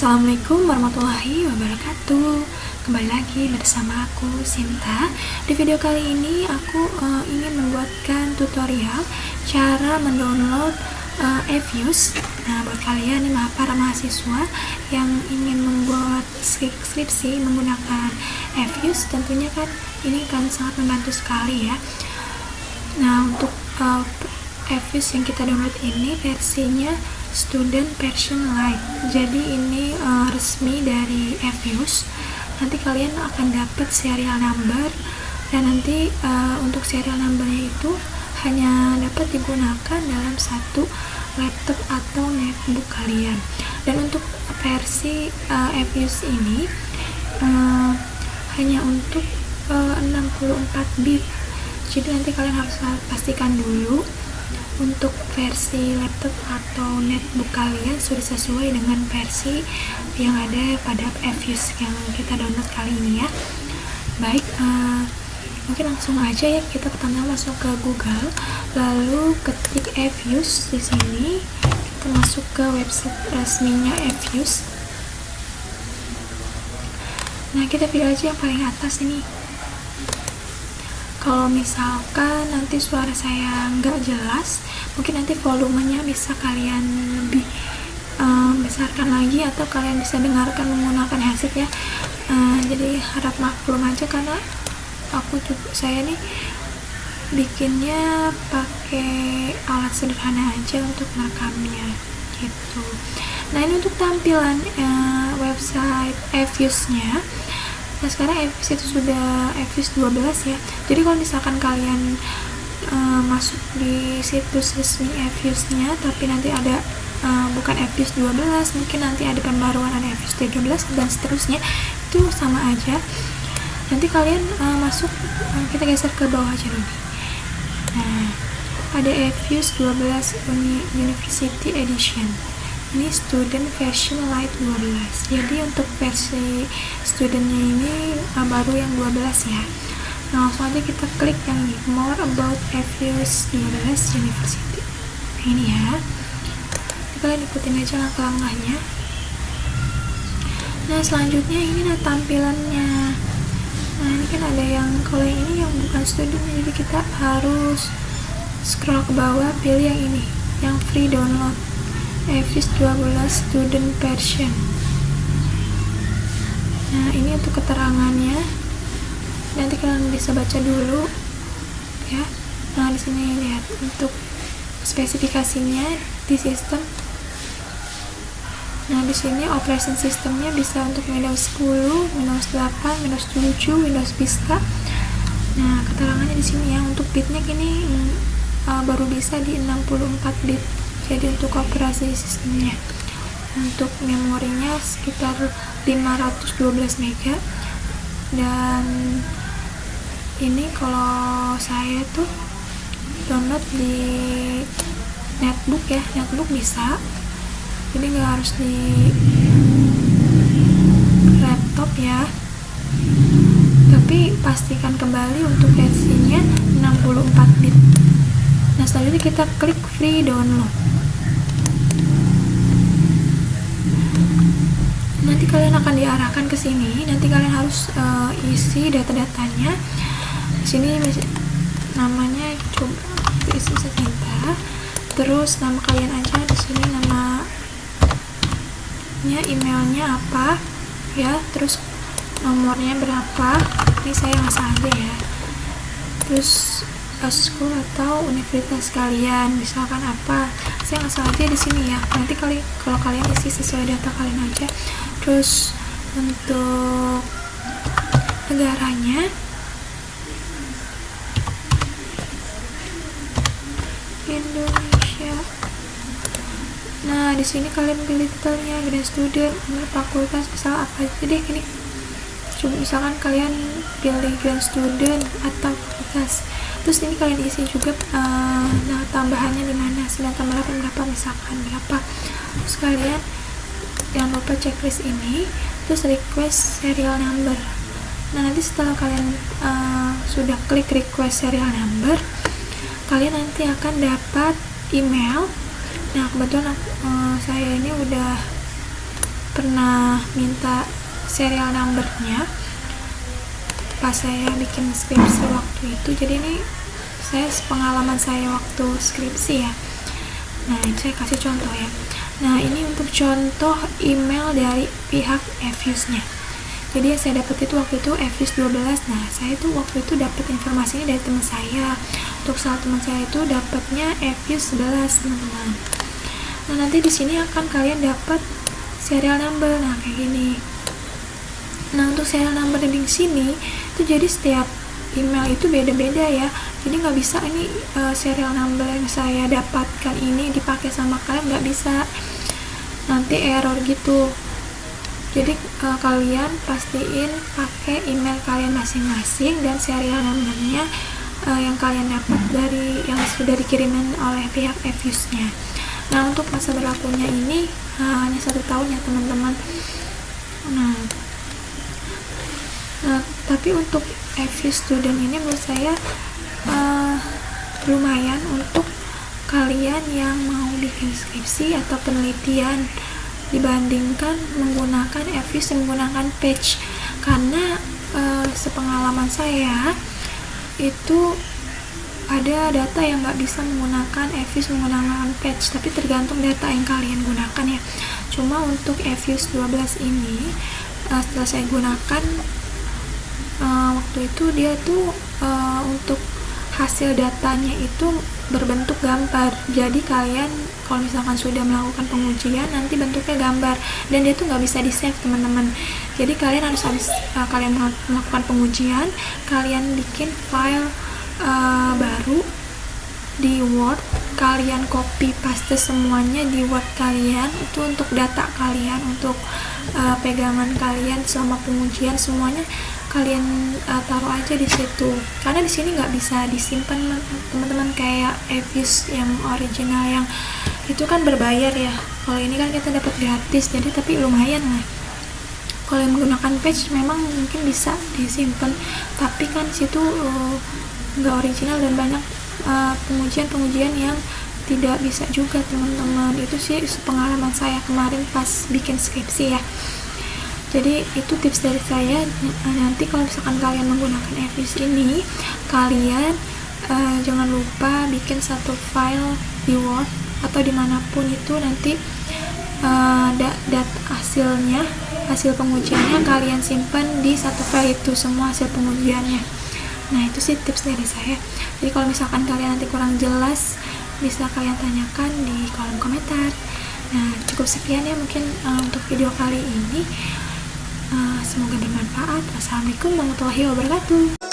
Assalamualaikum warahmatullahi wabarakatuh. Kembali lagi bersama aku Sinta. Di video kali ini aku ingin membuatkan tutorial cara mendownload eViews. Nah, buat kalian nih para mahasiswa yang ingin membuat skripsi menggunakan eViews, tentunya kan ini kan sangat membantu sekali ya. Nah, untuk eViews yang kita download ini versinya student version Lite. Jadi ini resmi dari eViews. Nanti kalian akan dapat serial number, dan nanti untuk serial numbernya itu hanya dapat digunakan dalam satu laptop atau netbook kalian. Dan untuk versi eViews ini hanya untuk 64 bit. Jadi nanti kalian harus pastikan dulu untuk versi laptop atau netbook kalian sudah sesuai dengan versi yang ada pada eViews yang kita download kali ini ya. Baik, mungkin langsung aja ya, kita pertama masuk ke Google, lalu ketik eViews. Di sini kita masuk ke website resminya eViews. Nah, kita pilih aja yang paling atas ini. Kalau misalkan nanti suara saya nggak jelas, mungkin nanti volumenya bisa kalian lebih besarkan lagi, atau kalian bisa dengarkan menggunakan headset ya. Jadi harap maklum aja, karena saya nih bikinnya pakai alat sederhana aja untuk merekamnya gitu. Nah, ini untuk tampilan website eViews-nya. Nah, sekarang eViews itu sudah eViews 12 ya. Jadi kalau misalkan kalian masuk di situs resmi eViews-nya, tapi nanti ada bukan eViews 12, mungkin nanti ada pembaruan, ada eViews 13 dan seterusnya, itu sama aja. Nanti kalian masuk, kita geser ke bawah aja dulu. Nah, ada eViews 12 University Edition. Ini student version Lite 12. Jadi untuk versi studentnya ini baru yang 12 ya. Nah, langsung aja kita klik yang ini, more about eViews 12 University. Nah, ini ya. Kalian ikutin aja langkah-langkahnya. Nah, selanjutnya ini tampilannya. Nah, ini kan ada yang, kalau yang ini yang bukan student, jadi kita harus scroll ke bawah, pilih yang ini, yang free download. eViews 12 student version. Nah, ini untuk keterangannya. Nanti kalian bisa baca dulu ya. Nah, di sini lihat untuk spesifikasinya di sistem. Nah, di sini operation sistemnya bisa untuk Windows 10, Windows 8, Windows 7, Windows Vista. Nah, keterangannya di sini ya. Untuk bitnya ini baru bisa di 64 bit. Jadi untuk operasi sistemnya, untuk memorinya sekitar 512 MB. Dan ini kalau saya tuh download di netbook ya, netbook bisa, jadi nggak harus di laptop ya. Tapi pastikan kembali untuk versinya 64 bit. Nah, selanjutnya kita klik free download. Nanti kalian akan diarahkan ke sini. Nanti kalian harus isi data-datanya. Di sini namanya coba isi Sinta. Terus nama kalian aja di sini, namanya, emailnya apa ya. Terus nomornya berapa. Ini saya ngasih aja ya. Terus school atau universitas kalian, misalkan apa, saya ngasih aja di sini ya. Nanti kalau kalian isi sesuai data kalian aja. Terus untuk negaranya, Indonesia. Nah, di sini kalian pilih titelnya, grad student, fakultas, misal apa aja deh ini. Coba misalkan kalian pilih grad student atau fakultas. Terus ini kalian isi juga nah tambahannya di mana, 9 tambah 8 berapa, misalkan berapa. Terus kalian jangan lupa checklist ini, terus request serial number. Nah, nanti setelah kalian sudah klik request serial number, kalian nanti akan dapat email. Nah, kebetulan saya ini udah pernah minta serial numbernya pas saya bikin skripsi waktu itu. Jadi ini pengalaman saya waktu skripsi ya. Nah, ini saya kasih contoh ya. Nah, ini untuk contoh email dari pihak Evius-nya. Jadi yang saya dapat itu waktu itu Evius 12. Nah, saya tuh waktu itu dapat informasinya dari teman saya. Untuk salah teman saya itu dapatnya Evius 11, teman-teman. Nah, nanti di sini akan kalian dapat serial number. Nah, kayak gini. Nah, untuk serial number di sini itu jadi setiap email itu beda-beda ya. Jadi nggak bisa ini serial number yang saya dapatkan ini dipakai sama kalian, nggak bisa, nanti error gitu. Jadi kalian pastiin pakai email kalian masing-masing dan serial numbernya yang kalian dapat dari yang sudah dikirimin oleh pihak Evius-nya. Nah, untuk masa berlakunya ini hanya 1 tahun ya teman-teman. Nah, tapi untuk Evius student ini menurut saya lumayan untuk kalian yang mau bikin skripsi atau penelitian dibandingkan menggunakan Evius dan menggunakan Page, karena sepengalaman saya itu ada data yang nggak bisa menggunakan Evius menggunakan Page, tapi tergantung data yang kalian gunakan ya. Cuma untuk Evius 12 ini setelah saya gunakan waktu itu dia tuh untuk hasil datanya itu berbentuk gambar. Jadi kalian kalau misalkan sudah melakukan pengujian nanti bentuknya gambar, dan dia tuh nggak bisa di save teman-teman. Jadi kalian harus kalian melakukan pengujian, kalian bikin file baru di Word, kalian copy paste semuanya di Word kalian, itu untuk data kalian, untuk pegangan kalian selama pengujian semuanya kalian taruh aja di situ, karena di sini nggak bisa disimpan teman-teman kayak Evius yang original yang itu kan berbayar ya. Kalau ini kan kita dapat gratis, jadi tapi lumayan lah. Kalau yang menggunakan Page memang mungkin bisa disimpan, tapi kan situ nggak original dan banyak pengujian yang tidak bisa juga teman-teman. Itu sih pengalaman saya kemarin pas bikin skripsi ya. Jadi itu tips dari saya. Nanti kalau misalkan kalian menggunakan Evius ini, kalian jangan lupa bikin satu file di Word atau dimanapun itu, nanti hasil pengujiannya kalian simpan di satu file itu, semua hasil pengujiannya. Nah, itu sih tips dari saya. Jadi kalau misalkan kalian nanti kurang jelas, bisa kalian tanyakan di kolom komentar. Nah, cukup sekian ya mungkin untuk video kali ini. Semoga bermanfaat. Wassalamualaikum warahmatullahi wabarakatuh.